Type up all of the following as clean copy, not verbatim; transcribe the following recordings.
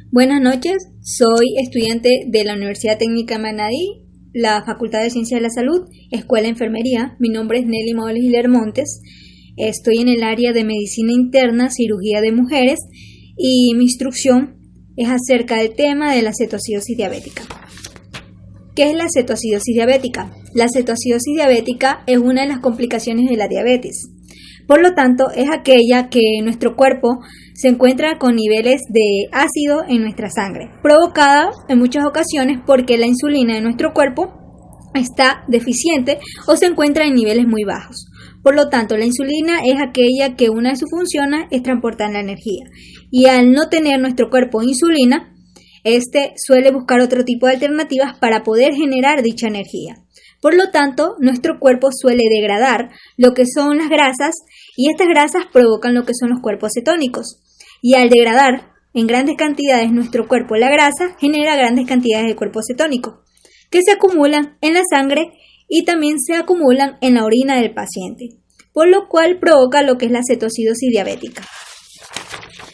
Buenas noches, soy estudiante de la Universidad Técnica de Manabí, la Facultad de Ciencias de la Salud, Escuela de Enfermería. Mi nombre es Nelly Maules Hiler Montes. Estoy en el área de Medicina Interna, Cirugía de Mujeres y mi instrucción es acerca del tema de la cetoacidosis diabética. ¿Qué es la cetoacidosis diabética? La cetoacidosis diabética es una de las complicaciones de la diabetes. Por lo tanto, es aquella que nuestro cuerpo se encuentra con niveles de ácido en nuestra sangre, provocada en muchas ocasiones porque la insulina de nuestro cuerpo está deficiente o se encuentra en niveles muy bajos. Por lo tanto, la insulina es aquella que una de sus funciones es transportar la energía. Y al no tener nuestro cuerpo insulina, suele buscar otro tipo de alternativas para poder generar dicha energía. Por lo tanto, nuestro cuerpo suele degradar lo que son las grasas y estas grasas provocan lo que son los cuerpos cetónicos. Y al degradar en grandes cantidades nuestro cuerpo la grasa, genera grandes cantidades de cuerpo cetónico que se acumulan en la sangre y también se acumulan en la orina del paciente, por lo cual provoca lo que es la cetoacidosis diabética.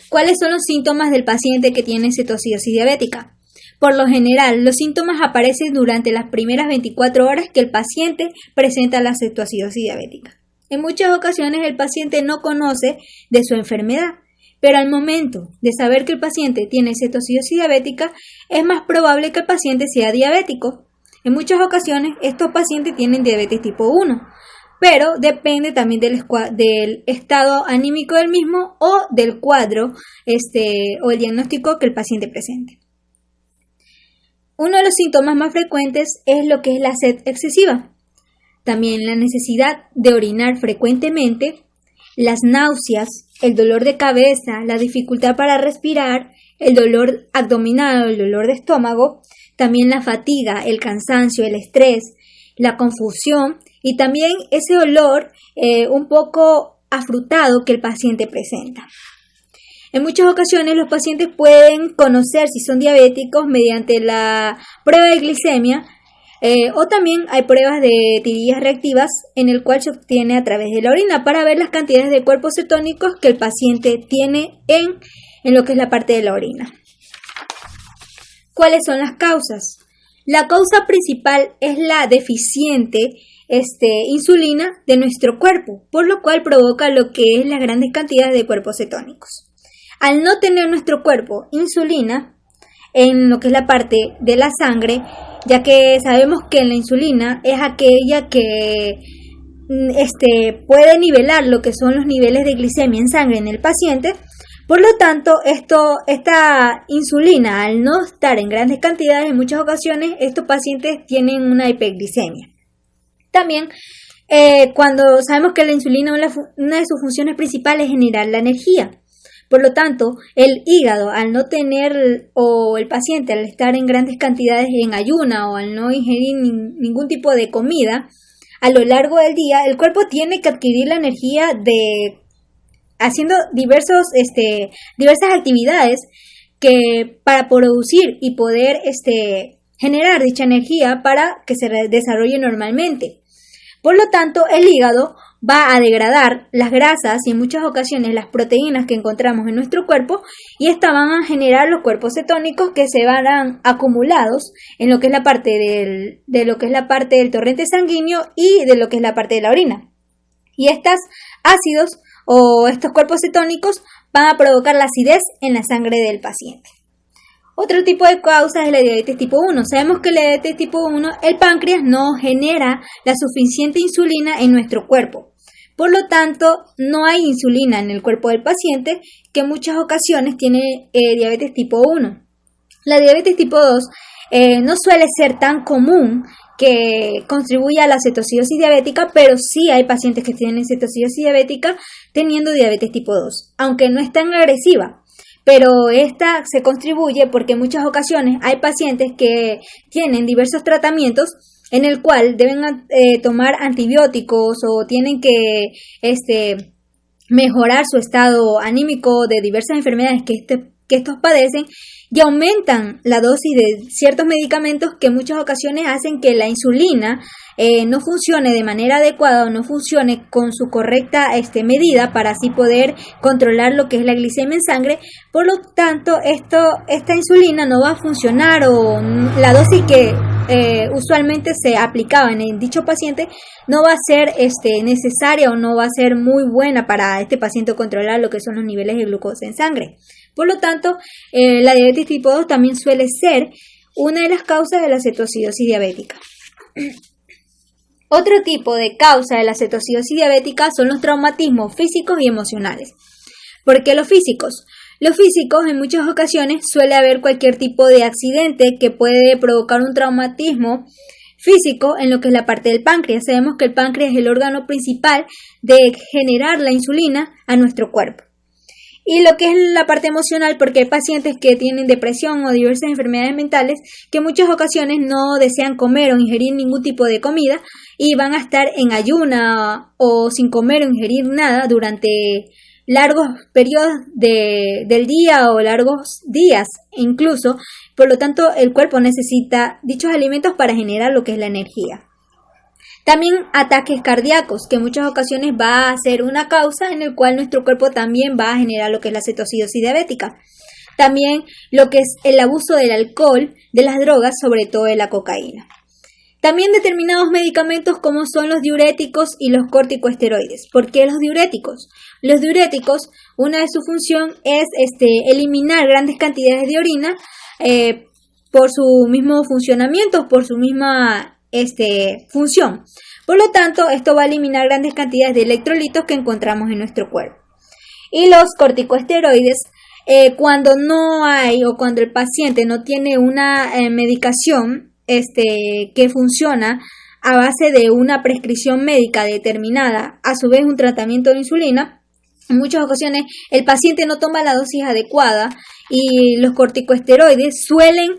¿Cuáles son los síntomas del paciente que tiene cetoacidosis diabética? Por lo general, los síntomas aparecen durante las primeras 24 horas que el paciente presenta la cetoacidosis diabética. En muchas ocasiones el paciente no conoce de su enfermedad, pero al momento de saber que el paciente tiene cetoacidosis diabética, es más probable que el paciente sea diabético. En muchas ocasiones estos pacientes tienen diabetes tipo 1, pero depende también del estado anímico del mismo o del cuadro o el diagnóstico que el paciente presente. Uno de los síntomas más frecuentes es lo que es la sed excesiva. También la necesidad de orinar frecuentemente, las náuseas, el dolor de cabeza, la dificultad para respirar, el dolor abdominal, el dolor de estómago, también la fatiga, el cansancio, el estrés, la confusión y también ese olor un poco afrutado que el paciente presenta. En muchas ocasiones los pacientes pueden conocer si son diabéticos mediante la prueba de glicemia o también hay pruebas de tirillas reactivas en el cual se obtiene a través de la orina para ver las cantidades de cuerpos cetónicos que el paciente tiene en lo que es la parte de la orina. ¿Cuáles son las causas? La causa principal es la deficiente insulina de nuestro cuerpo, por lo cual provoca lo que es las grandes cantidades de cuerpos cetónicos. Al no tener nuestro cuerpo insulina en lo que es la parte de la sangre, ya que sabemos que la insulina es aquella que puede nivelar lo que son los niveles de glicemia en sangre en el paciente, por lo tanto, esta insulina, al no estar en grandes cantidades, en muchas ocasiones, estos pacientes tienen una hiperglicemia. También, cuando sabemos que la insulina, una de sus funciones principales es generar la energía. Por lo tanto, el hígado, al no tener, o el paciente, al estar en grandes cantidades en ayuna o al no ingerir ningún tipo de comida, a lo largo del día, el cuerpo tiene que adquirir la energía haciendo diversas actividades para producir y poder generar dicha energía para que se desarrolle normalmente. Por lo tanto, el hígado va a degradar las grasas y en muchas ocasiones las proteínas que encontramos en nuestro cuerpo y estas van a generar los cuerpos cetónicos que se van acumulados en lo que es la parte de lo que es la parte del torrente sanguíneo y de lo que es la parte de la orina. Y estos ácidos o estos cuerpos cetónicos van a provocar la acidez en la sangre del paciente. Otro tipo de causa es la diabetes tipo 1. Sabemos que la diabetes tipo 1, el páncreas no genera la suficiente insulina en nuestro cuerpo. Por lo tanto, no hay insulina en el cuerpo del paciente que en muchas ocasiones tiene diabetes tipo 1. La diabetes tipo 2 no suele ser tan común que contribuya a la cetoacidosis diabética, pero sí hay pacientes que tienen cetoacidosis diabética teniendo diabetes tipo 2, aunque no es tan agresiva. Pero esta se contribuye porque en muchas ocasiones hay pacientes que tienen diversos tratamientos en el cual deben tomar antibióticos o tienen que mejorar su estado anímico de diversas enfermedades que que estos padecen y aumentan la dosis de ciertos medicamentos que en muchas ocasiones hacen que la insulina no funcione de manera adecuada o no funcione con su correcta medida para así poder controlar lo que es la glicemia en sangre. Por lo tanto, esta insulina no va a funcionar, o la dosis que usualmente se aplicaba en dicho paciente no va a ser necesaria o no va a ser muy buena para este paciente controlar lo que son los niveles de glucosa en sangre. Por lo tanto, la diabetes tipo 2 también suele ser una de las causas de la cetoacidosis diabética. Otro tipo de causa de la cetoacidosis diabética son los traumatismos físicos y emocionales. ¿Por qué los físicos? Los físicos, en muchas ocasiones suele haber cualquier tipo de accidente que puede provocar un traumatismo físico en lo que es la parte del páncreas. Sabemos que el páncreas es el órgano principal de generar la insulina a nuestro cuerpo. Y lo que es la parte emocional, porque hay pacientes que tienen depresión o diversas enfermedades mentales que en muchas ocasiones no desean comer o ingerir ningún tipo de comida y van a estar en ayuna o sin comer o ingerir nada durante largos periodos del día o largos días incluso. Por lo tanto, el cuerpo necesita dichos alimentos para generar lo que es la energía. También ataques cardíacos, que en muchas ocasiones va a ser una causa en el cual nuestro cuerpo también va a generar lo que es la cetoacidosis diabética. También lo que es el abuso del alcohol, de las drogas, sobre todo de la cocaína. También determinados medicamentos como son los diuréticos y los corticosteroides. ¿Por qué los diuréticos? Los diuréticos, una de su función es eliminar grandes cantidades de orina por su mismo funcionamiento, por su misma función. Por lo tanto, esto va a eliminar grandes cantidades de electrolitos que encontramos en nuestro cuerpo. Y los corticosteroides, cuando no hay o cuando el paciente no tiene una medicación que funciona a base de una prescripción médica determinada, a su vez un tratamiento de insulina, en muchas ocasiones el paciente no toma la dosis adecuada y los corticosteroides suelen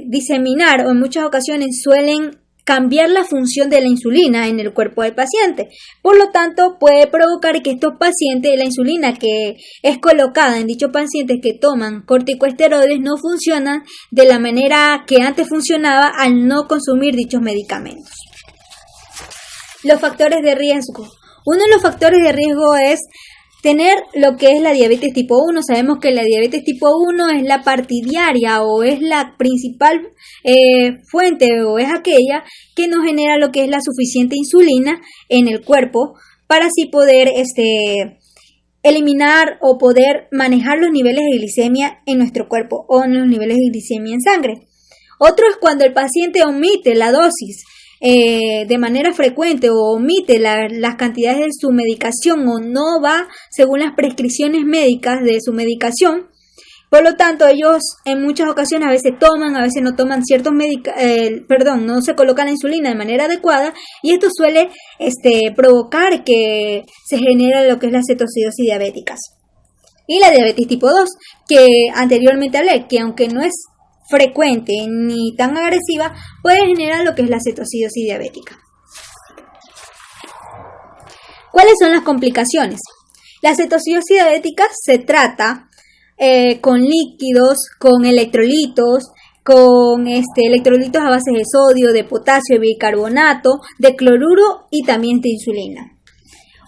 diseminar o en muchas ocasiones suelen cambiar la función de la insulina en el cuerpo del paciente. Por lo tanto, puede provocar que estos pacientes, la insulina que es colocada en dichos pacientes que toman corticosteroides no funcionan de la manera que antes funcionaba al no consumir dichos medicamentos. Los factores de riesgo. Uno de los factores de riesgo es tener lo que es la diabetes tipo 1. Sabemos que la diabetes tipo 1 es la partidaria o es la principal fuente o es aquella que nos genera lo que es la suficiente insulina en el cuerpo para así poder eliminar o poder manejar los niveles de glicemia en nuestro cuerpo o en los niveles de glicemia en sangre. Otro es cuando el paciente omite la dosis de manera frecuente o omite las cantidades de su medicación o no va según las prescripciones médicas de su medicación. Por lo tanto, ellos en muchas ocasiones a veces toman, a veces no toman ciertos no se colocan la insulina de manera adecuada y esto suele provocar que se genere lo que es la cetoacidosis diabética. Y la diabetes tipo 2, que anteriormente hablé, que aunque no es frecuente ni tan agresiva, puede generar lo que es la cetoacidosis diabética. ¿Cuáles son las complicaciones? La cetoacidosis diabética se trata con líquidos, con electrolitos, con electrolitos a base de sodio, de potasio, de bicarbonato, de cloruro y también de insulina.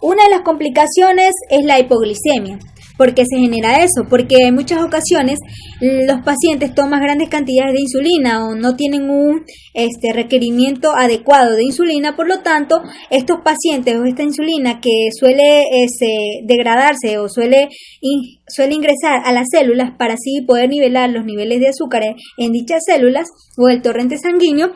Una de las complicaciones es la hipoglicemia. ¿Por qué se genera eso? Porque en muchas ocasiones los pacientes toman grandes cantidades de insulina o no tienen un requerimiento adecuado de insulina. Por lo tanto, estos pacientes o esta insulina que suele degradarse o suele ingresar a las células para así poder nivelar los niveles de azúcar en dichas células o el torrente sanguíneo,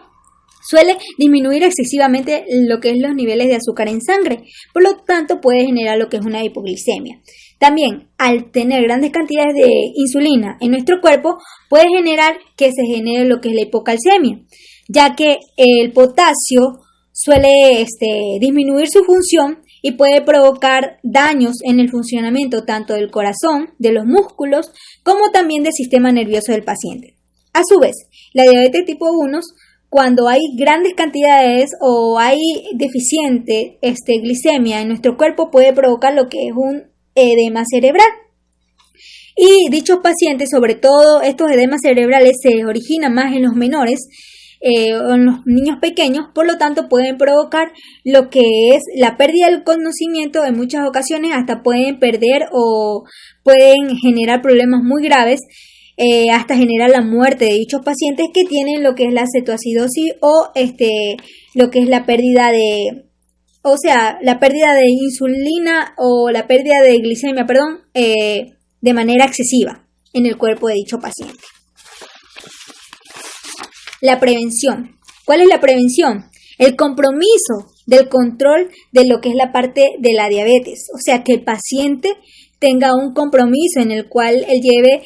suele disminuir excesivamente lo que es los niveles de azúcar en sangre. Por lo tanto, puede generar lo que es una hipoglicemia. También, al tener grandes cantidades de insulina en nuestro cuerpo, puede generar que se genere lo que es la hipocalcemia, ya que el potasio suele disminuir su función y puede provocar daños en el funcionamiento tanto del corazón, de los músculos, como también del sistema nervioso del paciente. A su vez, la diabetes tipo 1, cuando hay grandes cantidades o hay deficiente glicemia en nuestro cuerpo, puede provocar lo que es un edema cerebral. Y dichos pacientes, sobre todo estos edemas cerebrales, se originan más en los menores o en los niños pequeños, por lo tanto pueden provocar lo que es la pérdida del conocimiento. En muchas ocasiones hasta pueden perder o pueden generar problemas muy graves, hasta generar la muerte de dichos pacientes que tienen lo que es la cetoacidosis o lo que es la pérdida de, o sea, la pérdida de insulina o la pérdida de glicemia, de manera excesiva en el cuerpo de dicho paciente. La prevención. ¿Cuál es la prevención? El compromiso del control de lo que es la parte de la diabetes. O sea, que el paciente tenga un compromiso en el cual él lleve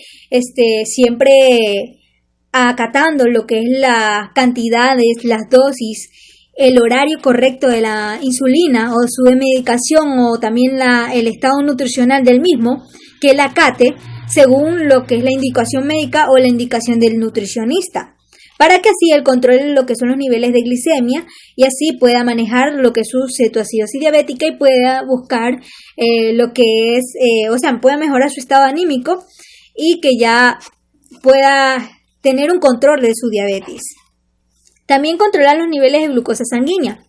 siempre acatando lo que es las cantidades, las dosis, el horario correcto de la insulina o su medicación o también el estado nutricional del mismo, que él acate según lo que es la indicación médica o la indicación del nutricionista, para que así él controle lo que son los niveles de glicemia y así pueda manejar lo que es su cetoacidosis diabética y pueda buscar lo que es, pueda mejorar su estado anímico y que ya pueda tener un control de su diabetes. También controlar los niveles de glucosa sanguínea.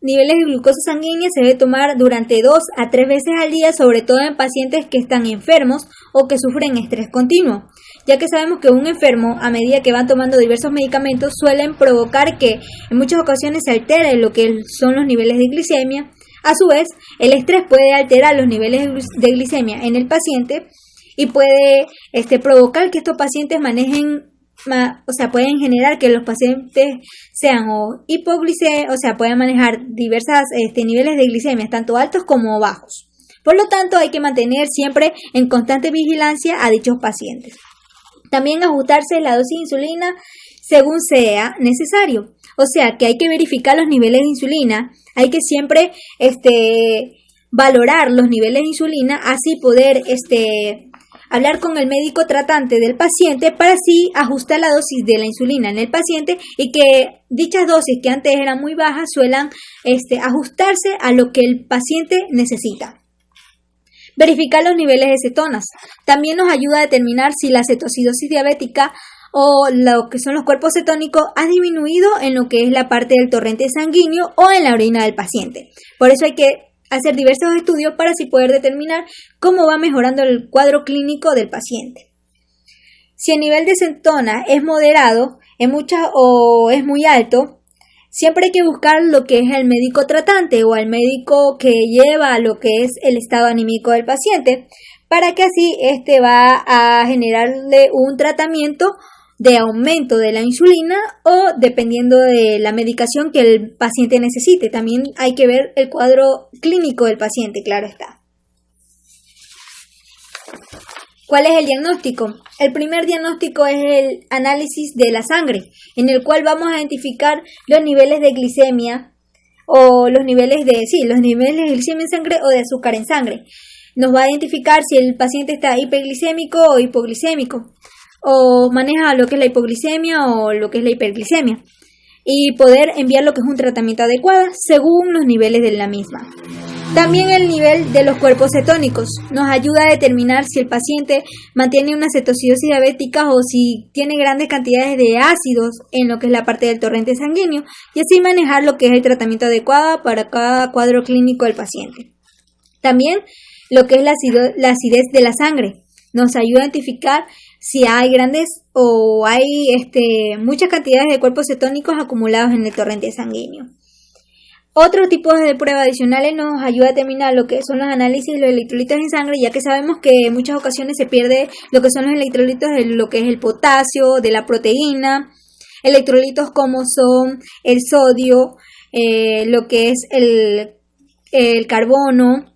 Niveles de glucosa sanguínea se debe tomar durante 2 a 3 veces al día, sobre todo en pacientes que están enfermos o que sufren estrés continuo, ya que sabemos que un enfermo, a medida que van tomando diversos medicamentos, suelen provocar que en muchas ocasiones se altere lo que son los niveles de glicemia. A su vez, el estrés puede alterar los niveles de glicemia en el paciente y puede provocar que estos pacientes pueden generar que los pacientes sean pueden manejar diversas niveles de glicemia, tanto altos como bajos. Por lo tanto, hay que mantener siempre en constante vigilancia a dichos pacientes. También ajustarse la dosis de insulina según sea necesario. O sea, que hay que verificar los niveles de insulina, hay que siempre valorar los niveles de insulina, así poder hablar con el médico tratante del paciente para así ajustar la dosis de la insulina en el paciente y que dichas dosis que antes eran muy bajas suelan ajustarse a lo que el paciente necesita. Verificar los niveles de cetonas. También nos ayuda a determinar si la cetoacidosis diabética o lo que son los cuerpos cetónicos ha disminuido en lo que es la parte del torrente sanguíneo o en la orina del paciente. Por eso hay que hacer diversos estudios para así poder determinar cómo va mejorando el cuadro clínico del paciente. Si el nivel de cetona es moderado o es muy alto, siempre hay que buscar lo que es el médico tratante o al médico que lleva lo que es el estado anímico del paciente, para que así va a generarle un tratamiento de aumento de la insulina o dependiendo de la medicación que el paciente necesite. También hay que ver el cuadro clínico del paciente, claro está. ¿Cuál es el diagnóstico? El primer diagnóstico es el análisis de la sangre, en el cual vamos a identificar los niveles de glicemia o los niveles de glicemia en sangre o de azúcar en sangre. Nos va a identificar si el paciente está hiperglicémico o hipoglicémico, o maneja lo que es la hipoglicemia o lo que es la hiperglicemia, y poder enviar lo que es un tratamiento adecuado según los niveles de la misma. También el nivel de los cuerpos cetónicos nos ayuda a determinar si el paciente mantiene una cetoacidosis diabética o si tiene grandes cantidades de ácidos en lo que es la parte del torrente sanguíneo y así manejar lo que es el tratamiento adecuado para cada cuadro clínico del paciente. También lo que es la acidez de la sangre nos ayuda a identificar si hay grandes o hay muchas cantidades de cuerpos cetónicos acumulados en el torrente sanguíneo. Otro tipo de pruebas adicionales nos ayuda a determinar lo que son los análisis de los electrolitos en sangre, ya que sabemos que en muchas ocasiones se pierde lo que son los electrolitos de lo que es el potasio, de la proteína, electrolitos como son el sodio, lo que es el carbono,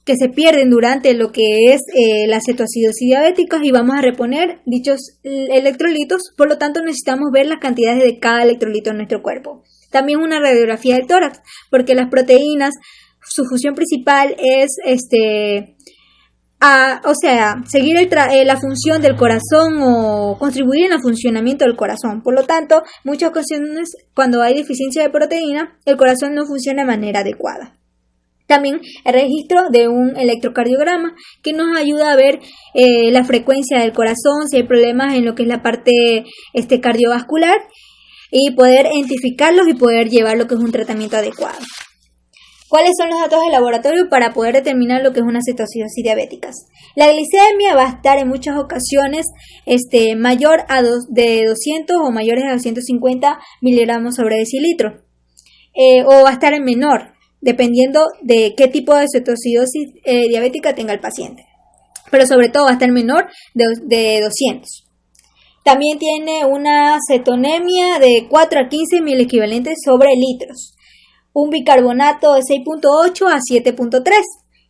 que se pierden durante lo que es la cetoacidosis diabética y vamos a reponer dichos electrolitos, por lo tanto necesitamos ver las cantidades de cada electrolito en nuestro cuerpo. También una radiografía del tórax, porque las proteínas, su función principal es seguir la función del corazón o contribuir en el funcionamiento del corazón. Por lo tanto, muchas ocasiones cuando hay deficiencia de proteína, el corazón no funciona de manera adecuada. También el registro de un electrocardiograma que nos ayuda a ver la frecuencia del corazón, si hay problemas en lo que es la parte cardiovascular, y poder identificarlos y poder llevar lo que es un tratamiento adecuado. ¿Cuáles son los datos de laboratorio para poder determinar lo que es una cetoacidosis diabética? La glicemia va a estar en muchas ocasiones mayor de 200 o mayores a 250 miligramos sobre decilitro, o va a estar en menor, dependiendo de qué tipo de cetoacidosis diabética tenga el paciente. Pero sobre todo va a estar menor de 200. También tiene una cetonemia de 4 a 15 milequivalentes sobre litros. Un bicarbonato de 6.8 a 7.3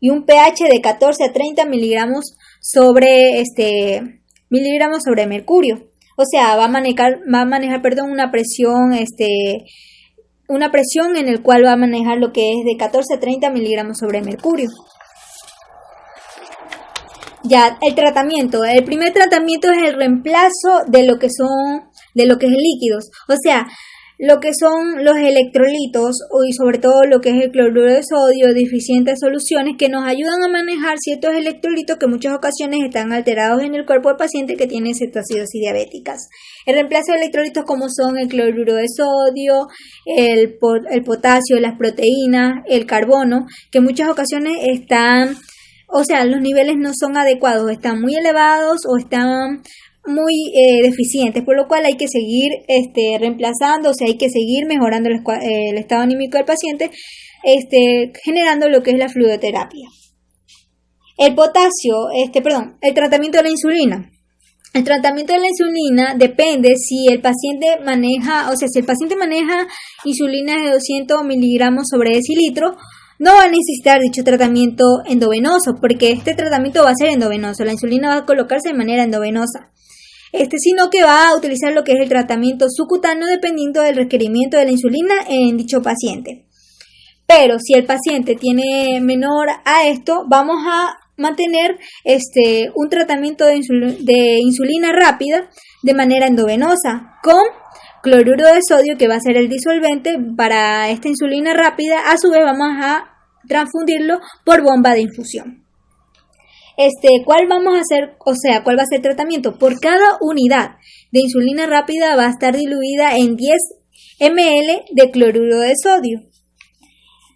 y un pH de 14 a 30 miligramos sobre mercurio. O sea, va a manejar una presión en el cual va a manejar lo que es de 14 a 30 miligramos sobre mercurio. Ya, el tratamiento. El primer tratamiento es el reemplazo de lo que es líquidos. O sea, lo que son los electrolitos y sobre todo lo que es el cloruro de sodio, diferentes soluciones que nos ayudan a manejar ciertos electrolitos que en muchas ocasiones están alterados en el cuerpo del paciente que tiene cetoacidosis diabéticas. El reemplazo de electrolitos como son el cloruro de sodio, el potasio, las proteínas, el carbono, que en muchas ocasiones los niveles no son adecuados, están muy elevados o están muy deficientes, por lo cual hay que seguir reemplazando, o sea, hay que seguir mejorando el estado anímico del paciente, generando lo que es la fluidoterapia. El tratamiento de la insulina. El tratamiento de la insulina depende si el paciente maneja insulina de 200 miligramos sobre decilitro, no va a necesitar dicho tratamiento endovenoso, porque este tratamiento va a ser endovenoso, la insulina va a colocarse de manera endovenosa. Sino que va a utilizar lo que es el tratamiento subcutáneo dependiendo del requerimiento de la insulina en dicho paciente. Pero si el paciente tiene menor a esto, vamos a mantener un tratamiento de insulina rápida de manera endovenosa con cloruro de sodio, que va a ser el disolvente para esta insulina rápida. A su vez vamos a transfundirlo por bomba de infusión. ¿Cuál va a ser el tratamiento? Por cada unidad de insulina rápida va a estar diluida en 10 ml de cloruro de sodio.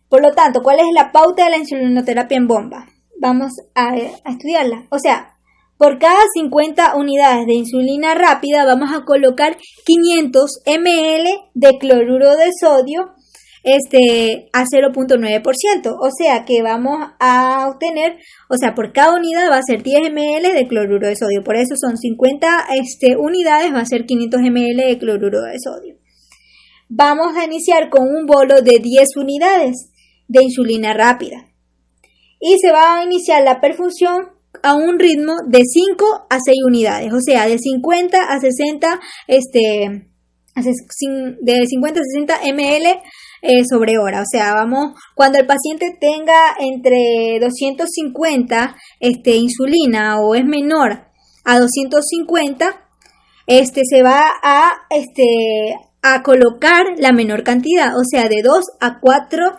Por lo tanto, ¿cuál es la pauta de la insulinoterapia en bomba? Vamos a estudiarla. O sea, por cada 50 unidades de insulina rápida vamos a colocar 500 ml de cloruro de sodio a 0.9%, o sea que vamos a obtener, por cada unidad va a ser 10 ml de cloruro de sodio, por eso son 50 unidades, va a ser 500 ml de cloruro de sodio. Vamos a iniciar con un bolo de 10 unidades de insulina rápida y se va a iniciar la perfusión a un ritmo de 5 a 6 unidades, o sea, de 50 a 60 de 50 a 60 ml sobre hora. O sea, cuando el paciente tenga entre 250 insulina o es menor a 250, se va a colocar la menor cantidad, o sea, de 2 a 4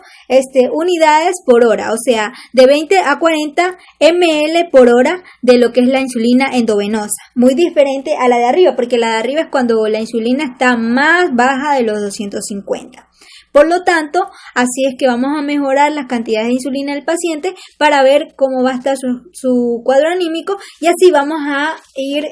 unidades por hora, o sea, de 20 a 40 ml por hora de lo que es la insulina endovenosa, muy diferente a la de arriba, porque la de arriba es cuando la insulina está más baja de los 250. Por lo tanto, así es que vamos a mejorar las cantidades de insulina del paciente para ver cómo va a estar su cuadro anímico, y así vamos a ir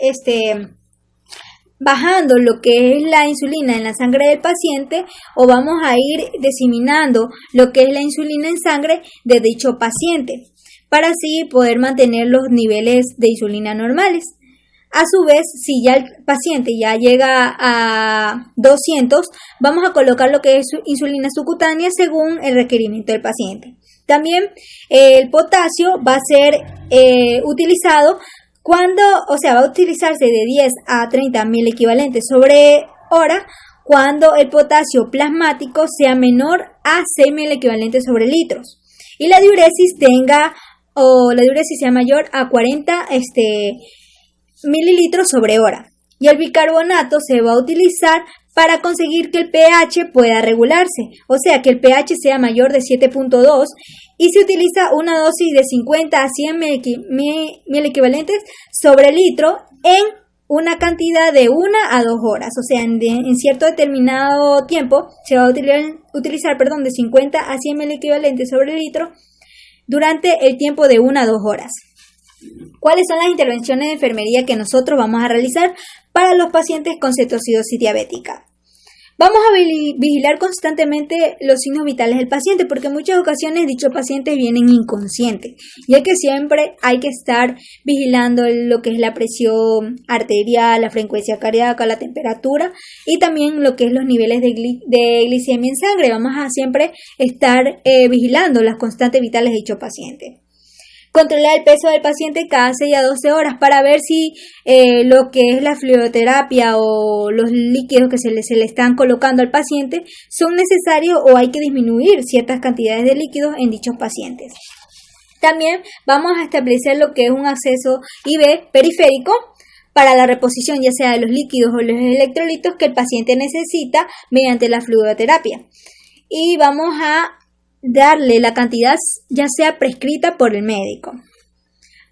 bajando lo que es la insulina en la sangre del paciente, o vamos a ir diseminando lo que es la insulina en sangre de dicho paciente, para así poder mantener los niveles de insulina normales. A su vez, si ya el paciente ya llega a 200, vamos a colocar lo que es insulina subcutánea según el requerimiento del paciente. También el potasio va a ser utilizado va a utilizarse de 10 a 30 mil equivalentes sobre hora cuando el potasio plasmático sea menor a 6 mil equivalentes sobre litros y la diuresis sea mayor a 40 mililitros sobre hora. Y el bicarbonato se va a utilizar para conseguir que el pH pueda regularse, o sea que el pH sea mayor de 7.2, y se utiliza una dosis de 50 a 100 mil equivalentes sobre litro en una cantidad de 1 a 2 horas, o sea, en cierto determinado tiempo se va a utilizar de 50 a 100 mil equivalentes sobre litro durante el tiempo de 1 a 2 horas. ¿Cuáles son las intervenciones de enfermería que nosotros vamos a realizar para los pacientes con cetocidosis diabética? Vamos a vigilar constantemente los signos vitales del paciente, porque en muchas ocasiones dichos pacientes vienen inconscientes, ya que siempre hay que estar vigilando lo que es la presión arterial, la frecuencia cardíaca, la temperatura y también lo que es los niveles de glicemia en sangre. Vamos a siempre estar vigilando las constantes vitales de dicho paciente. Controlar el peso del paciente cada 6 a 12 horas para ver si lo que es la fluidoterapia o los líquidos que se le están colocando al paciente son necesarios o hay que disminuir ciertas cantidades de líquidos en dichos pacientes. También vamos a establecer lo que es un acceso IV periférico para la reposición ya sea de los líquidos o los electrolitos que el paciente necesita mediante la fluidoterapia. Y vamos a darle la cantidad ya sea prescrita por el médico.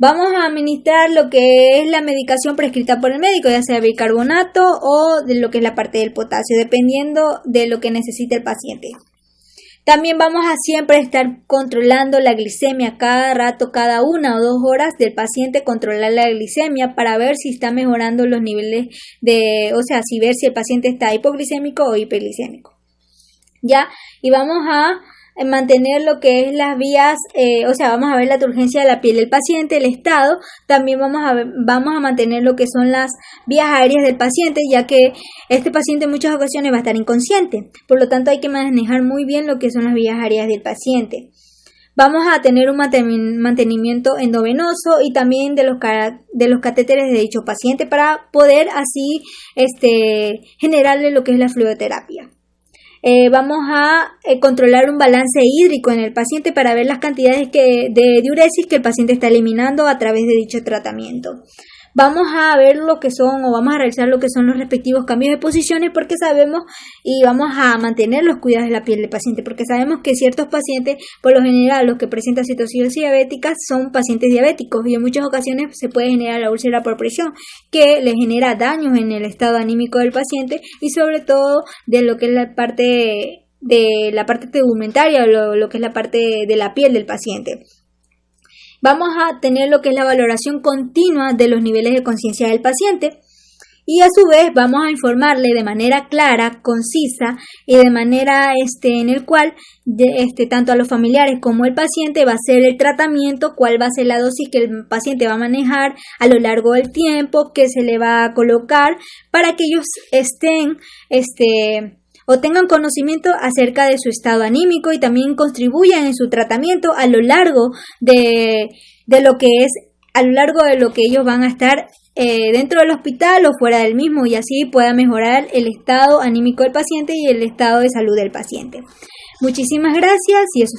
Vamos a administrar lo que es la medicación prescrita por el médico, ya sea bicarbonato o de lo que es la parte del potasio, dependiendo de lo que necesite el paciente. También vamos a siempre estar controlando la glicemia cada rato, cada 1 o 2 horas del paciente, controlar la glicemia para ver si está mejorando los niveles ver si el paciente está hipoglicémico o hiperglicémico. Y vamos a mantener lo que es las vías, vamos a ver la turgencia de la piel del paciente, el estado. También vamos a mantener lo que son las vías aéreas del paciente, ya que este paciente en muchas ocasiones va a estar inconsciente, por lo tanto hay que manejar muy bien lo que son las vías aéreas del paciente. Vamos a tener un mantenimiento endovenoso y también de los catéteres de dicho paciente para poder así generarle lo que es la fluidoterapia. Vamos a controlar un balance hídrico en el paciente para ver las cantidades de diuresis que el paciente está eliminando a través de dicho tratamiento. Vamos a ver vamos a realizar lo que son los respectivos cambios de posiciones porque sabemos y vamos a mantener los cuidados de la piel del paciente porque sabemos que ciertos pacientes, por lo general los que presentan cetocidosis diabética son pacientes diabéticos y en muchas ocasiones se puede generar la úlcera por presión que le genera daños en el estado anímico del paciente y sobre todo de lo que es la parte tegumentaria o lo que es la parte de la piel del paciente. Vamos a tener lo que es la valoración continua de los niveles de conciencia del paciente y a su vez vamos a informarle de manera clara, concisa y de manera en el cual tanto a los familiares como el paciente va a ser el tratamiento, cuál va a ser la dosis que el paciente va a manejar a lo largo del tiempo, que se le va a colocar para que ellos estén o tengan conocimiento acerca de su estado anímico y también contribuyan en su tratamiento a lo largo de lo que ellos van a estar dentro del hospital o fuera del mismo y así pueda mejorar el estado anímico del paciente y el estado de salud del paciente. Muchísimas gracias y eso es todo.